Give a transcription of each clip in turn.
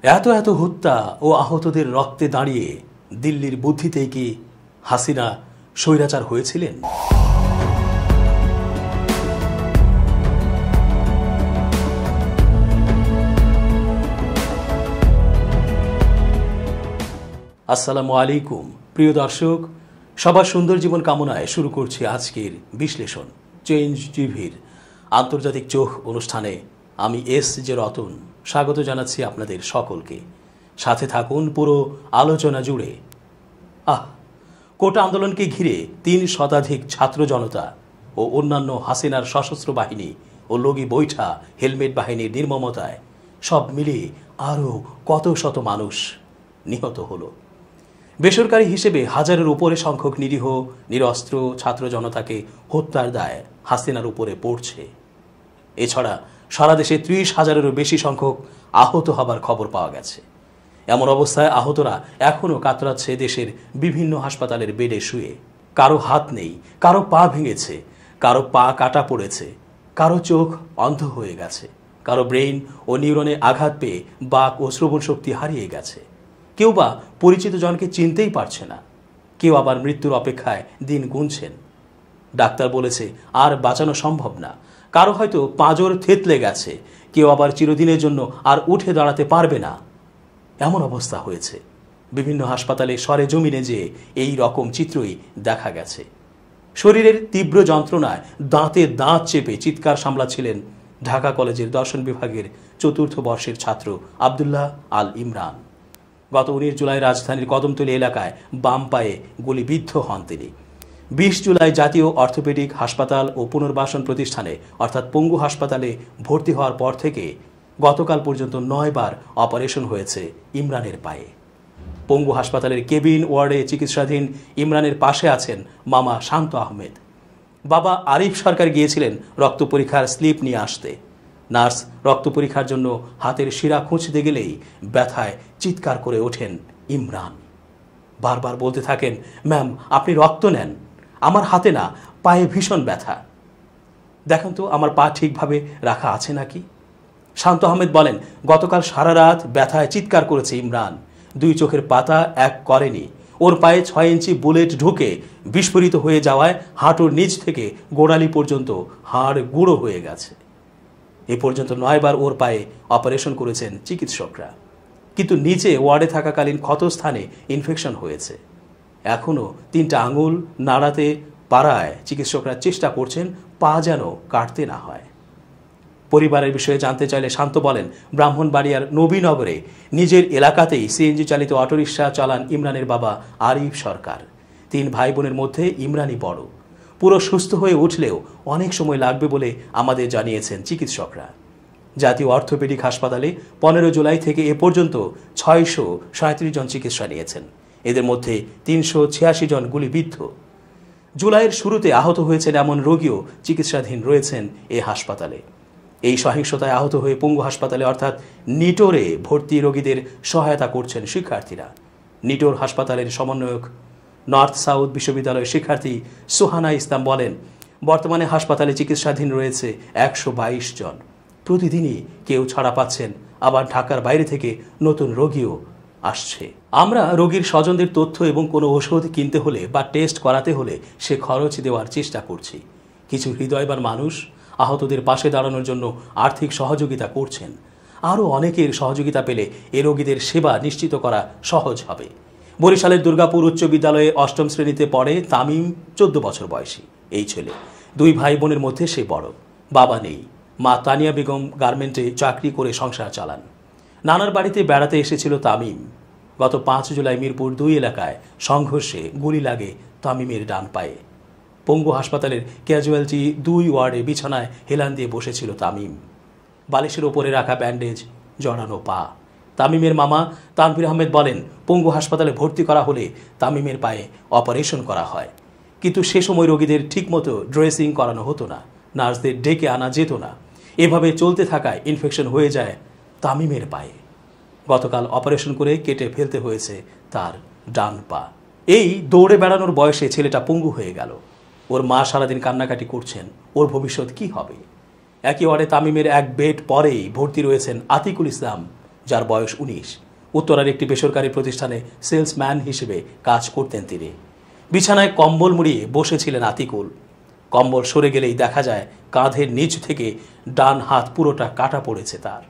এত এত হত্যা ও আহতদের রক্তে দাঁড়িয়ে দিল্লির বুদ্ধিতেই কি হাসিনা স্বৈরাচার হয়েছিলেন? আসসালামু আলাইকুম প্রিয় দর্শক, সবার সুন্দর জীবন কামনায় শুরু করছি আজকের বিশ্লেষণ। চেঞ্জ টিভির আন্তর্জাতিক চোখ অনুষ্ঠানে আমি এস.জে. রতন স্বাগত জানাচ্ছি আপনাদের সকলকে। সাথে থাকুন পুরো আলোচনা জুড়ে। কোটা আন্দোলনকে ঘিরে ৩ শতাধিক ছাত্র জনতা ও অন্যান্য হাসিনার সশস্ত্র বাহিনী ও লগি বৈঠা হেলমেট বাহিনীর নির্মমতায় সব মিলিয়ে আরও কত শত মানুষ নিহত হলো। বেসরকারি হিসেবে হাজারের উপরে সংখ্যক নিরীহ নিরস্ত্র ছাত্র জনতাকে হত্যার দায় হাসিনার উপরে পড়ছে। এছাড়া সারা দেশে ৩০,০০০-এরও বেশি সংখ্যক আহত হবার খবর পাওয়া গেছে। এমন অবস্থায় আহতরা এখনও কাতরাচ্ছে দেশের বিভিন্ন হাসপাতালের বেডে শুয়ে। কারো হাত নেই, কারো পা ভেঙেছে, কারো পা কাটা পড়েছে, কারো চোখ অন্ধ হয়ে গেছে, কারো ব্রেইন ও নিউরনে আঘাত পেয়ে বাক ও শ্রবণ শক্তি হারিয়ে গেছে। কেউ বা পরিচিত জনকে চিনতেই পারছে না, কেউ আবার মৃত্যুর অপেক্ষায় দিন গুনছেন। ডাক্তার বলেছে আর বাঁচানো সম্ভব না। কারো হয়তো পাঁজর থেতলে গেছে, কেউ আবার চিরদিনের জন্য আর উঠে দাঁড়াতে পারবে না। এমন অবস্থা হয়েছে। বিভিন্ন হাসপাতালে সরেজমিনে যে এই রকম চিত্রই দেখা গেছে। শরীরের তীব্র যন্ত্রণায় দাঁতে দাঁত চেপে চিৎকার সামলাচ্ছিলেন ঢাকা কলেজের দর্শন বিভাগের ৪র্থ বর্ষের ছাত্র আবদুল্লাহ আল ইমরান। গত ১৯ জুলাই রাজধানীর কদমতলী এলাকায় বাম পায়ে গুলিবিদ্ধ হন তিনি। ২০ জুলাই জাতীয় অর্থোপেডিক হাসপাতাল ও পুনর্বাসন প্রতিষ্ঠানে অর্থাৎ পঙ্গু হাসপাতালে ভর্তি হওয়ার পর থেকে গতকাল পর্যন্ত ৯ বার অপারেশন হয়েছে ইমরানের পায়ে। পঙ্গু হাসপাতালের কেবিন ওয়ার্ডে চিকিৎসাধীন ইমরানের পাশে আছেন মামা শান্ত আহমেদ। বাবা আরিফ সরকার গিয়েছিলেন রক্ত পরীক্ষার স্লিপ নিয়ে আসতে। নার্স রক্ত পরীক্ষার জন্য হাতের শিরা খুঁজতে গেলেই ব্যথায় চিৎকার করে ওঠেন ইমরান। বারবার বলতে থাকেন, ম্যাম আপনি রক্ত নেন, আমার হাতে না পায়ে ভীষণ ব্যথা, দেখেন তো আমার পা ঠিকভাবে রাখা আছে নাকি। শান্ত আহমেদ বলেন, গতকাল সারা রাত ব্যথায় চিৎকার করেছে ইমরান। 2 চোখের পাতা এক করেনি। ওর পায়ে 6 ইঞ্চি বুলেট ঢুকে বিস্ফোরিত হয়ে যাওয়ায় হাঁটুর নিচ থেকে গোড়ালি পর্যন্ত হাড় গুঁড়ো হয়ে গেছে। এ পর্যন্ত 9 বার ওর পায়ে অপারেশন করেছেন চিকিৎসকরা, কিন্তু নিচে ওয়ার্ডে থাকাকালীন ক্ষতস্থানে ইনফেকশন হয়েছে। এখনও 3টা আঙুল নাড়াতে পারায় চিকিৎসকরা চেষ্টা করছেন পা যেন কাটতে না হয়। পরিবারের বিষয়ে জানতে চাইলে শান্ত বলেন, ব্রাহ্মণবাড়িয়ার নবীনগরে নিজের এলাকাতেই সিএনজি চালিত অটোরিকশা চালান ইমরানের বাবা আরিফ সরকার। 3 ভাই বোনের মধ্যে ইমরানই বড়। পুরো সুস্থ হয়ে উঠলেও অনেক সময় লাগবে বলে আমাদের জানিয়েছেন চিকিৎসকরা। জাতীয় অর্থোপেডিক হাসপাতালে 15 জুলাই থেকে এ পর্যন্ত 637 জন চিকিৎসা নিয়েছেন। এদের মধ্যে 386 জন গুলিবিদ্ধ। জুলাইয়ের শুরুতে আহত হয়েছেন এমন রোগীও চিকিৎসাধীন রয়েছেন এ হাসপাতালে। এই সহিংসতায় আহত হয়ে পঙ্গু হাসপাতালে অর্থাৎ নিটোরে ভর্তি রোগীদের সহায়তা করছেন শিক্ষার্থীরা। নিটোর হাসপাতালের সমন্বয়ক নর্থ সাউথ বিশ্ববিদ্যালয়ের শিক্ষার্থী সুহানা ইসলাম বলেন, বর্তমানে হাসপাতালে চিকিৎসাধীন রয়েছে 122 জন। প্রতিদিনই কেউ ছাড়া পাচ্ছেন, আবার ঢাকার বাইরে থেকে নতুন রোগীও আসছে। আমরা রোগীর স্বজনদের তথ্য এবং কোনো ওষুধ কিনতে হলে বা টেস্ট করাতে হলে সে খরচ দেওয়ার চেষ্টা করছি। কিছু হৃদয়বান মানুষ আহতদের পাশে দাঁড়ানোর জন্য আর্থিক সহযোগিতা করছেন। আরও অনেকের সহযোগিতা পেলে এ রোগীদের সেবা নিশ্চিত করা সহজ হবে। বরিশালের দুর্গাপুর উচ্চ বিদ্যালয়ে 8ম শ্রেণীতে পড়ে তামিম, 14 বছর বয়সী এই ছেলে। 2 ভাই বোনের মধ্যে সে বড়। বাবা নেই, মা তানিয়া বেগম গার্মেন্টে চাকরি করে সংসার চালান। নানার বাড়িতে বেড়াতে এসেছিল তামিম। গত 5 জুলাই মিরপুর 2 এলাকায় সংঘর্ষে গুলি লাগে তামিমের ডান পায়ে। পঙ্গু হাসপাতালের ক্যাজুয়ালিটি 2 ওয়ার্ডে বিছানায় হেলান দিয়ে বসেছিল তামিম। বালিশের ওপরে রাখা ব্যান্ডেজ, জড়ানো পা। তামিমের মামা তানভীর আহমেদ বলেন, পঙ্গু হাসপাতালে ভর্তি করা হলে তামিমের পায়ে অপারেশন করা হয়, কিন্তু সে সময় রোগীদের ঠিকমতো ড্রেসিং করানো হতো না, নার্সদের ডেকে আনা যেত না। এভাবে চলতে থাকায় ইনফেকশন হয়ে যায় তামিমের পায়ে। গতকাল অপারেশন করে কেটে ফেলতে হয়েছে তার ডান পা। এই দৌড়ে বেড়ানোর বয়সে ছেলেটা পঙ্গু হয়ে গেল। ওর মা সারাদিন কান্নাকাটি করছেন, ওর ভবিষ্যৎ কি হবে। একই ওয়ার্ডে তামিমের এক বেড পরেই ভর্তি রয়েছেন আতিকুল ইসলাম, যার বয়স 19। উত্তরার একটি বেসরকারি প্রতিষ্ঠানে সেলসম্যান হিসেবে কাজ করতেন তিনি। বিছানায় কম্বল মুড়িয়ে বসেছিলেন আতিকুল। কম্বল সরে গেলেই দেখা যায় কাঁধের নিচ থেকে ডান হাত পুরোটা কাটা পড়েছে তার।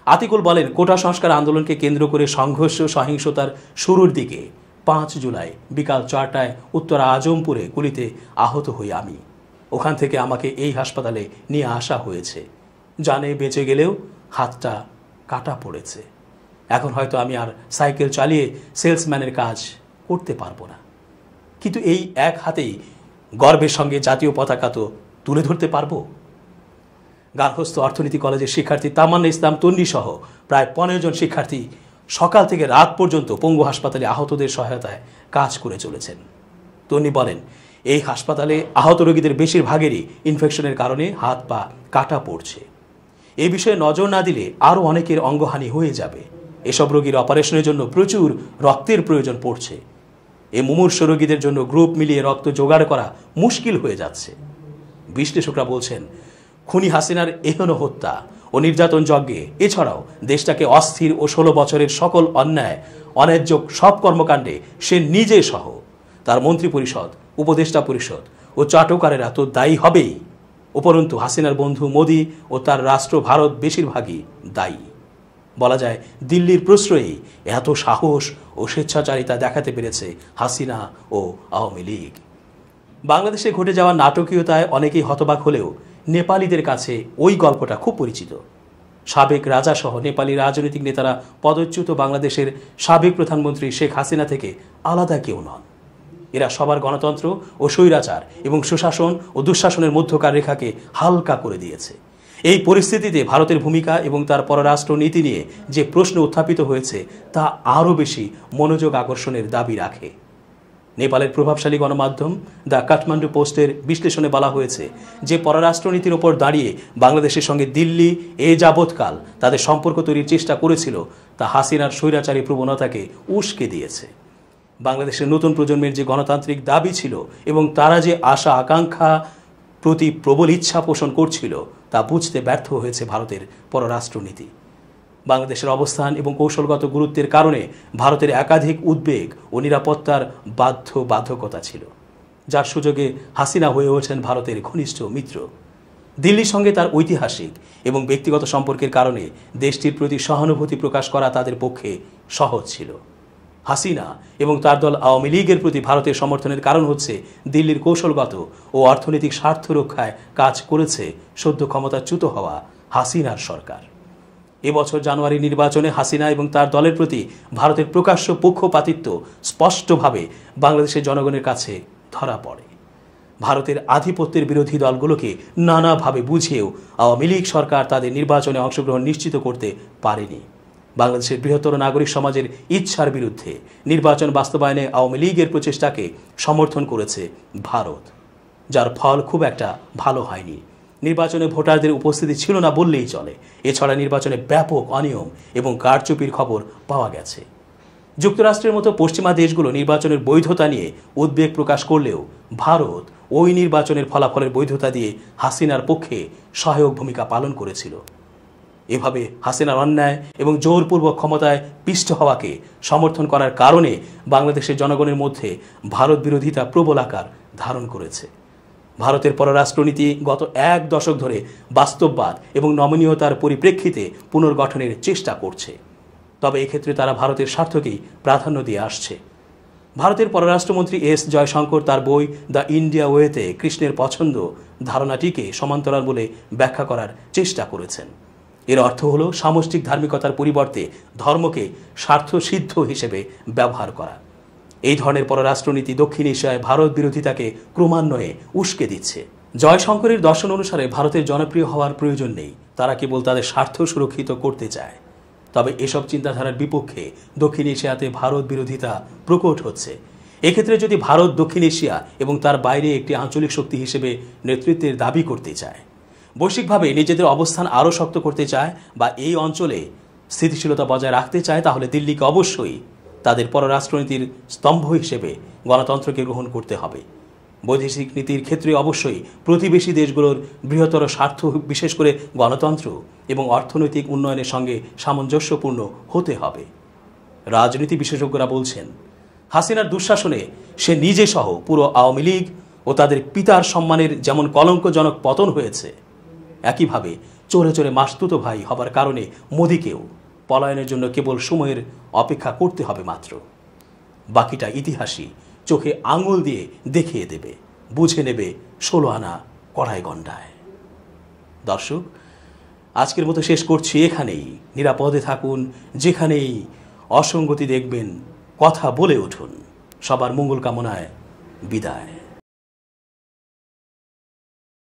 আতিকুল বলেন, কোটা সংস্কার আন্দোলনকে কেন্দ্র করে সংঘর্ষ সহিংসতার শুরুর দিকে 5 জুলাই বিকাল 4টায় উত্তরা আজমপুরে গুলিতে আহত হই আমি। ওখান থেকে আমাকে এই হাসপাতালে নিয়ে আসা হয়েছে। জানে বেঁচে গেলেও হাতটা কাটা পড়েছে। এখন হয়তো আমি আর সাইকেল চালিয়ে সেলসম্যানের কাজ করতে পারবো না, কিন্তু এই এক হাতেই গর্বের সঙ্গে জাতীয় পতাকা তো তুলে ধরতে পারবো। গার্হস্থ্য অর্থনীতি কলেজের শিক্ষার্থী তামান্না ইসলাম তন্নি সহ প্রায় 15 জন শিক্ষার্থী সকাল থেকে রাত পর্যন্ত পঙ্গু হাসপাতালে আহতদের সহায়তায় কাজ করে চলেছেন। তন্নি বলেন, এই হাসপাতালে আহত রোগীদের বেশিরভাগেরই ইনফেকশনের কারণে হাত পা কাটা পড়ছে। এই বিষয়ে নজর না দিলে আরও অনেকের অঙ্গহানি হয়ে যাবে। এসব রোগীর অপারেশনের জন্য প্রচুর রক্তের প্রয়োজন পড়ছে। এই মুমূর্ষ রোগীদের জন্য গ্রুপ মিলিয়ে রক্ত জোগাড় করা মুশকিল হয়ে যাচ্ছে। বিশ্লেষকরা বলছেন, খুনি হাসিনার এহেন হত্যা ও নির্যাতন যজ্ঞে এছাড়াও দেশটাকে অস্থির ও 16 বছরের সকল অন্যায় অন্যায্য সব কর্মকাণ্ডে সে নিজে সহ তার মন্ত্রিপরিষদ, উপদেষ্টা পরিষদ ও চাটকারেরা তো দায়ী হবেই। উপরন্তু হাসিনার বন্ধু মোদি ও তার রাষ্ট্র ভারত বেশিরভাগই দায়ী। বলা যায়, দিল্লির প্রশ্রয়েই এত সাহস ও স্বেচ্ছাচারিতা দেখাতে পেরেছে হাসিনা ও আওয়ামী লীগ। বাংলাদেশে ঘটে যাওয়া নাটকীয়তায় অনেকেই হতবাক হলেও নেপালিদের কাছে ওই গল্পটা খুব পরিচিত। সাবেক রাজাসহ নেপালি রাজনৈতিক নেতারা পদচ্যুত বাংলাদেশের সাবেক প্রধানমন্ত্রী শেখ হাসিনা থেকে আলাদা কেউ নন। এরা সবার গণতন্ত্র ও স্বৈরাচার এবং সুশাসন ও দুঃশাসনের মধ্যকার রেখাকে হালকা করে দিয়েছে। এই পরিস্থিতিতে ভারতের ভূমিকা এবং তার পররাষ্ট্র নীতি নিয়ে যে প্রশ্ন উত্থাপিত হয়েছে তা আরও বেশি মনোযোগ আকর্ষণের দাবি রাখে। নেপালের প্রভাবশালী গণমাধ্যম দ্য কাঠমান্ডু পোস্টের বিশ্লেষণে বলা হয়েছে যে পররাষ্ট্রনীতির ওপর দাঁড়িয়ে বাংলাদেশের সঙ্গে দিল্লি এ যাবৎকাল তাদের সম্পর্ক তৈরির চেষ্টা করেছিল তা হাসিনার স্বৈরাচারী প্রবণতাকে উস্কে দিয়েছে। বাংলাদেশের নতুন প্রজন্মের যে গণতান্ত্রিক দাবি ছিল এবং তারা যে আশা আকাঙ্ক্ষা প্রতি প্রবল ইচ্ছা পোষণ করছিল তা বুঝতে ব্যর্থ হয়েছে ভারতের পররাষ্ট্রনীতি। বাংলাদেশের অবস্থান এবং কৌশলগত গুরুত্বের কারণে ভারতের একাধিক উদ্বেগ ও নিরাপত্তার বাধ্যকতা ছিল, যার সুযোগে হাসিনা হয়ে ওঠেন ভারতের ঘনিষ্ঠ মিত্র। দিল্লির সঙ্গে তার ঐতিহাসিক এবং ব্যক্তিগত সম্পর্কের কারণে দেশটির প্রতি সহানুভূতি প্রকাশ করা তাদের পক্ষে সহজ ছিল। হাসিনা এবং তার দল আওয়ামী লীগের প্রতি ভারতের সমর্থনের কারণ হচ্ছে দিল্লির কৌশলগত ও অর্থনৈতিক স্বার্থ রক্ষায় কাজ করেছে সদ্য ক্ষমতাচ্যুত হওয়া হাসিনার সরকার। এবছর জানুয়ারি নির্বাচনে হাসিনা এবং তার দলের প্রতি ভারতের প্রকাশ্য পক্ষপাতিত্ব স্পষ্টভাবে বাংলাদেশের জনগণের কাছে ধরা পড়ে। ভারতের আধিপত্যের বিরোধী দলগুলোকে নানাভাবে বুঝিয়েও আওয়ামী লীগ সরকার তাদের নির্বাচনে অংশগ্রহণ নিশ্চিত করতে পারেনি। বাংলাদেশের বৃহত্তর নাগরিক সমাজের ইচ্ছার বিরুদ্ধে নির্বাচন বাস্তবায়নে আওয়ামী লীগের প্রচেষ্টাকে সমর্থন করেছে ভারত, যার ফল খুব একটা ভালো হয়নি। নির্বাচনে ভোটারদের উপস্থিতি ছিল না বললেই চলে। এছাড়া নির্বাচনে ব্যাপক অনিয়ম এবং কারচুপির খবর পাওয়া গেছে। যুক্তরাষ্ট্রের মতো পশ্চিমা দেশগুলো নির্বাচনের বৈধতা নিয়ে উদ্বেগ প্রকাশ করলেও ভারত ওই নির্বাচনের ফলাফলের বৈধতা দিয়ে হাসিনার পক্ষে সহায়ক ভূমিকা পালন করেছিল। এভাবে হাসিনার অন্যায় এবং জোরপূর্বক ক্ষমতায় পিষ্ট হওয়াকে সমর্থন করার কারণে বাংলাদেশের জনগণের মধ্যে ভারত বিরোধিতা প্রবল আকার ধারণ করেছে। ভারতের পররাষ্ট্রনীতি গত 1 দশক ধরে বাস্তববাদ এবং নমনীয়তার পরিপ্রেক্ষিতে পুনর্গঠনের চেষ্টা করছে। তবে এক্ষেত্রে তারা ভারতের স্বার্থকেই প্রাধান্য দিয়ে আসছে। ভারতের পররাষ্ট্রমন্ত্রী এস জয়শঙ্কর তার বই দ্য ইন্ডিয়া ওয়েতে কৃষ্ণের পছন্দ ধারণাটিকে সমান্তরাল বলে ব্যাখ্যা করার চেষ্টা করেছেন। এর অর্থ হল সামষ্টিক ধার্মিকতার পরিবর্তে ধর্মকে স্বার্থসিদ্ধ হিসেবে ব্যবহার করা। এই ধরনের পররাষ্ট্রনীতি দক্ষিণ এশিয়ায় ভারত বিরোধিতাকে ক্রমান্বয়ে উস্কে দিচ্ছে। জয়শঙ্করের দর্শন অনুসারে ভারতের জনপ্রিয় হওয়ার প্রয়োজন নেই, তারা কেবল তাদের স্বার্থ সুরক্ষিত করতে চায়। তবে এসব চিন্তাধারার বিপক্ষে দক্ষিণ এশিয়াতে ভারত বিরোধিতা প্রকট হচ্ছে। এক্ষেত্রে যদি ভারত দক্ষিণ এশিয়া এবং তার বাইরে একটি আঞ্চলিক শক্তি হিসেবে নেতৃত্বের দাবি করতে চায়, বৈশ্বিকভাবে নিজেদের অবস্থান আরও শক্ত করতে চায় বা এই অঞ্চলে স্থিতিশীলতা বজায় রাখতে চায়, তাহলে দিল্লিকে অবশ্যই তাদের পররাষ্ট্রনীতির স্তম্ভ হিসেবে গণতন্ত্রকে গ্রহণ করতে হবে। বৈদেশিক নীতির ক্ষেত্রে অবশ্যই প্রতিবেশী দেশগুলোর বৃহত্তর স্বার্থ, বিশেষ করে গণতন্ত্র এবং অর্থনৈতিক উন্নয়নের সঙ্গে সামঞ্জস্যপূর্ণ হতে হবে। রাজনীতি বিশেষজ্ঞরা বলছেন, হাসিনার দুঃশাসনে সে নিজে সহ পুরো আওয়ামী লীগ ও তাদের পিতার সম্মানের যেমন কলঙ্কজনক পতন হয়েছে, একইভাবে চোরে চোরে মাসতুতো ভাই হবার কারণে মোদিকেও পলায়নের জন্য কেবল সময়ের অপেক্ষা করতে হবে মাত্র। বাকিটা ইতিহাসই চোখে আঙুল দিয়ে দেখিয়ে দেবে, বুঝে নেবে 16 আনা কড়াই গন্ডায়। দর্শক, আজকের মতো শেষ করছি এখানেই। নিরাপদে থাকুন, যেখানেই অসঙ্গতি দেখবেন কথা বলে উঠুন। সবার মঙ্গল কামনায় বিদায়।